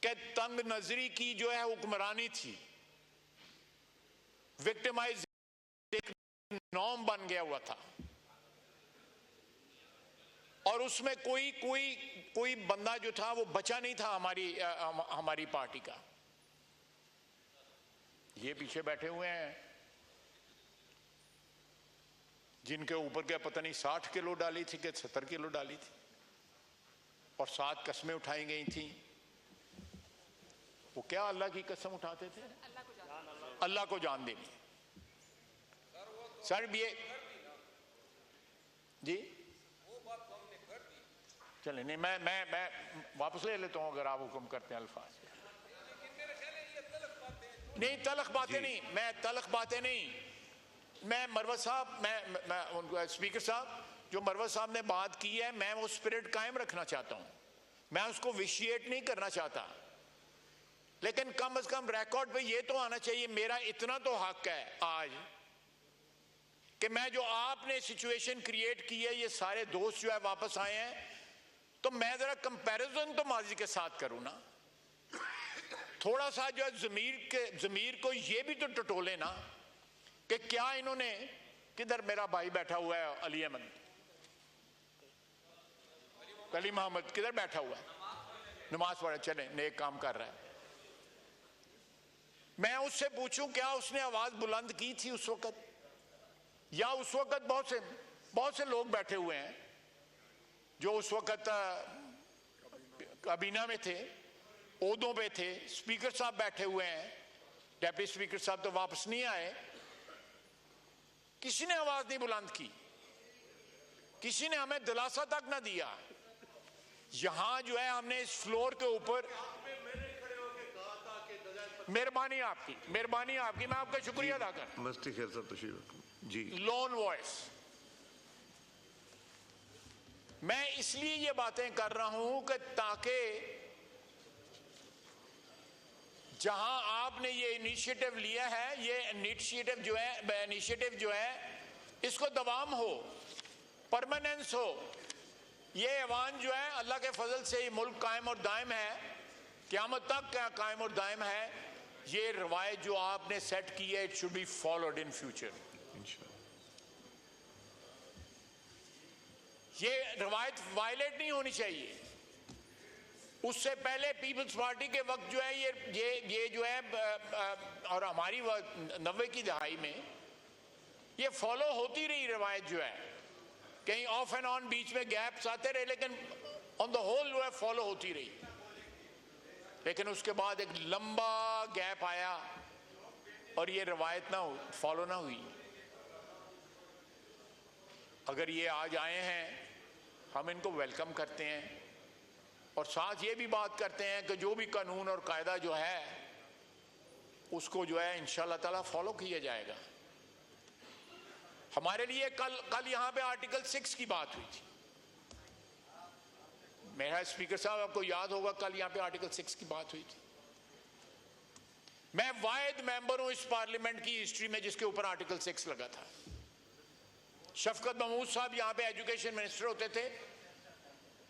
कि तंग नजरी की जो है हुक्मरानी थी, विक्टिमाइज एक नॉर्म बन गया हुआ था और उसमें कोई बंदा जो था वो बचा नहीं था हमारी पार्टी का। ये पीछे बैठे हुए हैं जिनके ऊपर क्या पता नहीं 60 किलो डाली थी कि 70 किलो डाली थी और 7 कस्में उठाई गई थी। वो क्या अल्लाह की कसम उठाते थे? अल्लाह को जान देनी। सर ये जी चले नहीं, मैं वापस ले लेता हूं अगर आप हुक्म करते हैं अल्फाज। नहीं तलख बातें नहीं, मैं तलख बातें नहीं, मैं मरवत साहब, मैं उनको स्पीकर साहब जो मरवत साहब ने बात की है, मैं वो स्पिरिट कायम रखना चाहता हूं, मैं उसको विशिएट नहीं करना चाहता, लेकिन कम से कम रिकॉर्ड पे ये तो आना चाहिए, मेरा इतना तो हक है आज कि मैं जो आपने सिचुएशन क्रिएट की है, ये सारे दोस्त जो है वापस आए हैं, तो मैं जरा कंपैरिजन तो माजी के साथ करूं ना, थोड़ा सा जो है जमीर को ये भी तो टटोले ना कि क्या इन्होंने, किधर मेरा भाई बैठा हुआ है अली अहमद, अली मोहम्मद किधर बैठा हुआ है, नमाज पढ़े चले, नेक काम कर रहा है। मैं उससे पूछूं क्या उसने आवाज बुलंद की थी उस वक्त, या उस वक्त बहुत से लोग बैठे हुए हैं जो उस वक्त काबीना में थे, ओहदों पे थे, स्पीकर साहब बैठे हुए हैं, डेप्टी स्पीकर साहब तो वापस नहीं आए, किसी ने आवाज नहीं बुलंद की, किसी ने हमें दिलासा तक ना दिया। यहां जो है हमने इस फ्लोर के ऊपर, मेहरबानी आपकी, मैं आपका शुक्रिया अदा कर जी। लोन वॉइस, मैं इसलिए ये बातें कर रहा हूं कि ताकि जहां आपने ये इनिशिएटिव लिया है, ये इनिशिएटिव जो है इसको दवाम हो, परमानेंस हो। ये ऐवान जो है अल्लाह के फजल से ये मुल्क कायम और दायम है, क़यामत तक कायम और दायम है। ये रवायत जो आपने सेट की है, it should be followed in future. ये रवायत वायलेट नहीं होनी चाहिए। उससे पहले पीपल्स पार्टी के वक्त जो है ये जो है और हमारी 90 की दहाई में ये फॉलो होती रही रवायत जो है, कहीं ऑफ एंड ऑन बीच में गैप्स आते रहे, लेकिन ऑन द होल जो है फॉलो होती रही। लेकिन उसके बाद एक लंबा गैप आया और ये रवायत फॉलो ना हुई। अगर ये आज आए हैं, हम इनको वेलकम करते हैं और साथ ये भी बात करते हैं कि जो भी कानून और कायदा जो है उसको जो है इंशाअल्लाह ताला फॉलो किया जाएगा। हमारे लिए कल यहां पे आर्टिकल 6 की बात हुई थी, मेरा स्पीकर साहब आपको याद होगा, कल यहां पे आर्टिकल 6 की बात हुई थी। मैं वाहिद मेंबर हूं इस पार्लियामेंट की हिस्ट्री में जिसके ऊपर आर्टिकल 6 लगा था। शफकत महमूद साहब यहां पे एजुकेशन मिनिस्टर होते थे,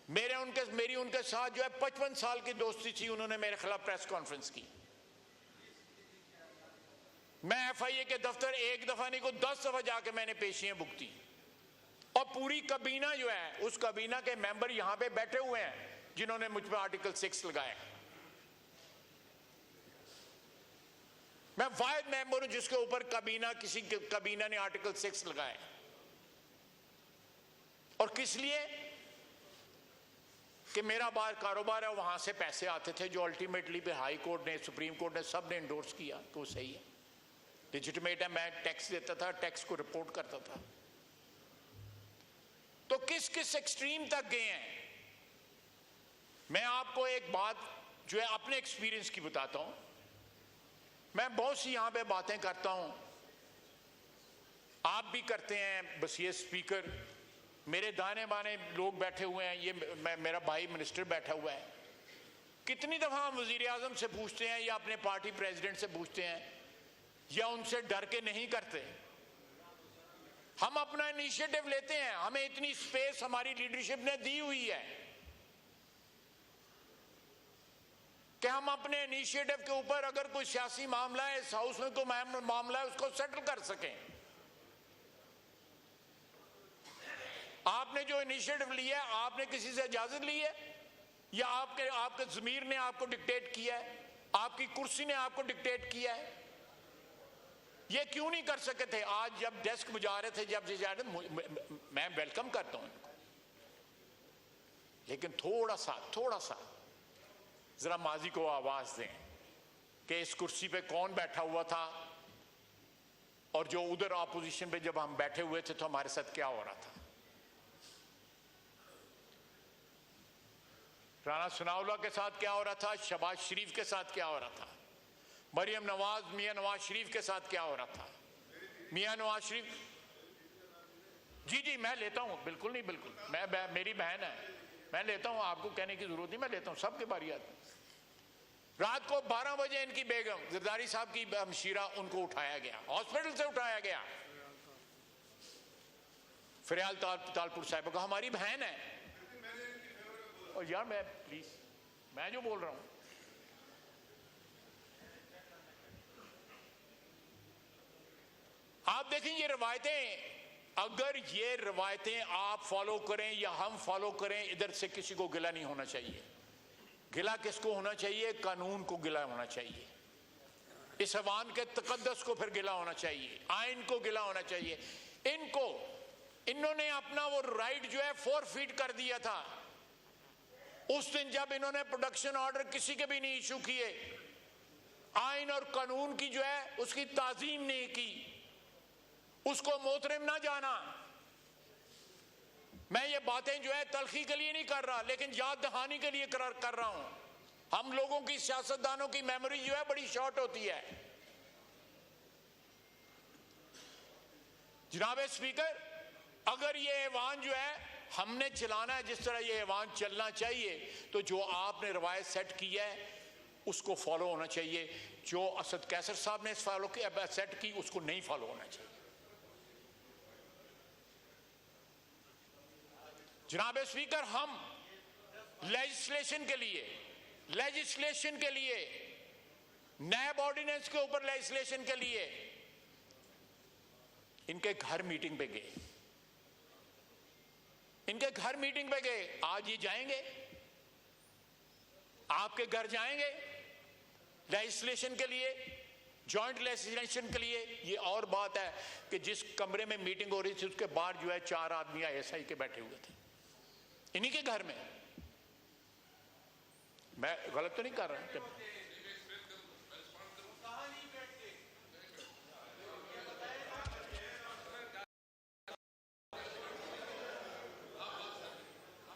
मेरी उनके साथ जो है 55 साल की दोस्ती थी। उन्होंने मेरे खिलाफ प्रेस कॉन्फ्रेंस की, मैं FIA के दफ्तर एक दफा नहीं को 10 दफा जाके मैंने पेशियां भुगती और पूरी कबीना जो है, उस कबीना के मेंबर यहां पे बैठे हुए हैं जिन्होंने मुझ पर आर्टिकल 6 लगाया। मैं वाहिद मेंबर हूं जिसके ऊपर किसी कबीना ने आर्टिकल 6 लगाया। और किस लिए? कि मेरा बाहर कारोबार है, वहां से पैसे आते थे जो अल्टीमेटली पे हाई कोर्ट ने, सुप्रीम कोर्ट ने, सब ने एंडोर्स किया कि वो सही है, लेजिटिमेट है। मैं टैक्स देता था, टैक्स को रिपोर्ट करता था। तो किस एक्सट्रीम तक गए हैं। मैं आपको एक बात जो है अपने एक्सपीरियंस की बताता हूं। मैं बहुत सी यहां पे बातें करता हूं, आप भी करते हैं, बस ये स्पीकर, मेरे दाने बाने लोग बैठे हुए हैं, ये मेरा भाई मिनिस्टर बैठा हुआ है। कितनी दफा हम वजीर आजम से पूछते हैं या अपने पार्टी प्रेसिडेंट से पूछते हैं, या उनसे डर के नहीं करते। हम अपना इनिशिएटिव लेते हैं, हमें इतनी स्पेस हमारी लीडरशिप ने दी हुई है कि हम अपने इनिशिएटिव के ऊपर अगर कोई सियासी मामला है, इस हाउस में कोई मामला है, उसको सेटल कर सकें। आपने जो इनिशिएटिव लिया है, आपने किसी से इजाजत ली है या आपके ज़मीर ने आपको डिक्टेट किया है, आपकी कुर्सी ने आपको डिक्टेट किया है? ये क्यों नहीं कर सके थे? आज जब डेस्क बुझा रहे थे, मैं वेलकम करता हूं इनको, लेकिन थोड़ा सा जरा माजी को आवाज दें कि इस कुर्सी पे कौन बैठा हुआ था और जो उधर ऑपोजिशन पे जब हम बैठे हुए थे तो हमारे साथ क्या हो रहा था। राना सनाउल्लाह के साथ क्या हो रहा था, शहबाज शरीफ के साथ क्या हो रहा था, मरियम नवाज, मियां नवाज शरीफ के साथ क्या हो रहा था। मियां नवाज शरीफ, जी मैं लेता हूं, बिल्कुल नहीं, बिल्कुल मेरी बहन है, मैं लेता हूं, आपको कहने की जरूरत नहीं, मैं लेता हूं, सबके बारी आती। रात को 12 बजे इनकी बेगम जरदारी साहब की हमशीरा, उनको उठाया गया, हॉस्पिटल से उठाया गया। फरियाल तालपुर साहब को, हमारी बहन है। और यार मैं प्लीज, मैं जो बोल रहा हूं, आप देखें ये रवायतें, अगर ये रवायतें आप फॉलो करें या हम फॉलो करें, इधर से किसी को गिला नहीं होना चाहिए। गिला किसको होना चाहिए? कानून को गिला होना चाहिए, इस अवाम के तकद्दस को फिर गिला होना चाहिए, आइन को गिला होना चाहिए। इन्होंने अपना वो राइट जो है फोरफीट कर दिया था उस दिन जब इन्होंने प्रोडक्शन ऑर्डर किसी के भी नहीं इशू किए, आइन और कानून की जो है उसकी ताजीम नहीं की, उसको मोहतरम ना जाना। मैं ये बातें जो है तलखी के लिए नहीं कर रहा, लेकिन याद दहानी के लिए कर रहा हूं। हम लोगों की, सियासतदानों की मेमोरी जो है बड़ी शॉर्ट होती है। जनाब स्पीकर, अगर ये ऐवान जो है हमने चलाना है जिस तरह ये ऐवान चलना चाहिए, तो जो आपने रवायत सेट की है उसको फॉलो होना चाहिए। जो असद कैसर साहब ने फॉलो की, सेट की, उसको नहीं फॉलो होना चाहिए। जनाब स्पीकर, हम लेजिस्लेशन के लिए नैब ऑर्डिनेंस के ऊपर लेजिस्लेशन के लिए इनके घर मीटिंग पे गए, आज ये जाएंगे, आपके घर जाएंगे लेजिस्लेशन के लिए, जॉइंट लेजिस्लेशन के लिए। ये और बात है कि जिस कमरे में मीटिंग हो रही थी उसके बाहर जो है 4 आदमी ISI के बैठे हुए थे, इन्हीं के घर में। मैं गलत तो नहीं कर रहा?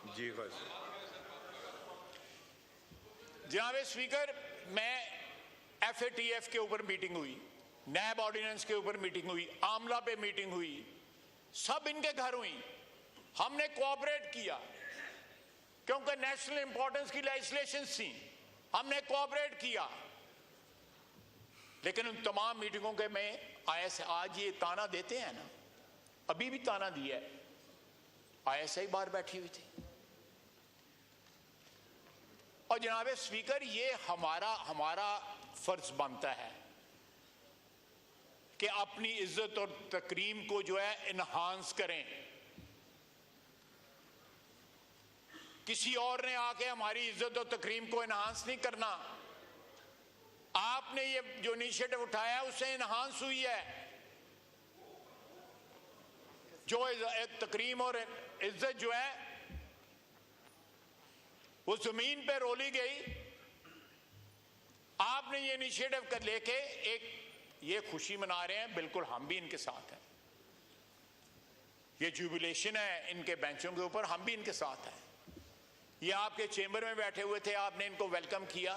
जी जनाब स्पीकर, मैं FATF के ऊपर मीटिंग हुई, नैब ऑर्डिनेंस के ऊपर मीटिंग हुई, आमला पे मीटिंग हुई, सब इनके घर हुई। हमने कोऑपरेट किया क्योंकि नेशनल इंपॉर्टेंस की लेजिस्लेशन थी, हमने कोऑपरेट किया। लेकिन उन तमाम मीटिंगों के में आज ये ताना देते हैं ना, अभी भी ताना दिया है, ISI बाहर बैठी हुई थी। और जनाब स्पीकर, ये हमारा फर्ज बनता है कि अपनी इज्जत और तकरीम को जो है इनहांस करें। किसी और ने आके हमारी इज्जत और तकरीम को इनहांस नहीं करना। आपने ये जो इनिशिएटिव उठाया उससे इनहांस हुई है। जो तकरीम और इज्जत जो है वो जमीन पे रोली गई। आपने ये इनिशिएटिव कर लेके एक ये खुशी मना रहे हैं, बिल्कुल हम भी इनके साथ हैं। ये जुबिलेशन है इनके बेंचों के ऊपर, हम भी इनके साथ हैं। ये आपके चेंबर में बैठे हुए थे, आपने इनको वेलकम किया,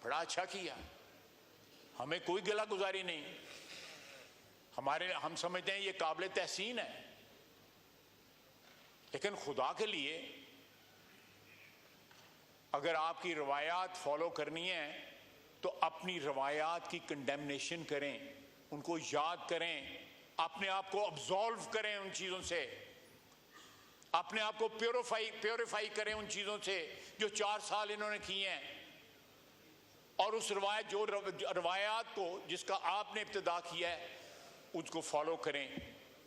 बड़ा अच्छा किया, हमें कोई गिला गुजारी नहीं। हम समझते हैं ये काबिल तहसीन है। लेकिन खुदा के लिए अगर आपकी रवायात फॉलो करनी है तो अपनी रवायात की कंडेमनेशन करें, उनको याद करें, अपने आप को अब्सॉल्व करें उन चीज़ों से, अपने आप को प्योरीफाई करें उन चीज़ों से जो 4 साल इन्होंने किए हैं। और उस रवायत जो रवायात को जिसका आपने इब्तिदा किया है उसको फॉलो करें।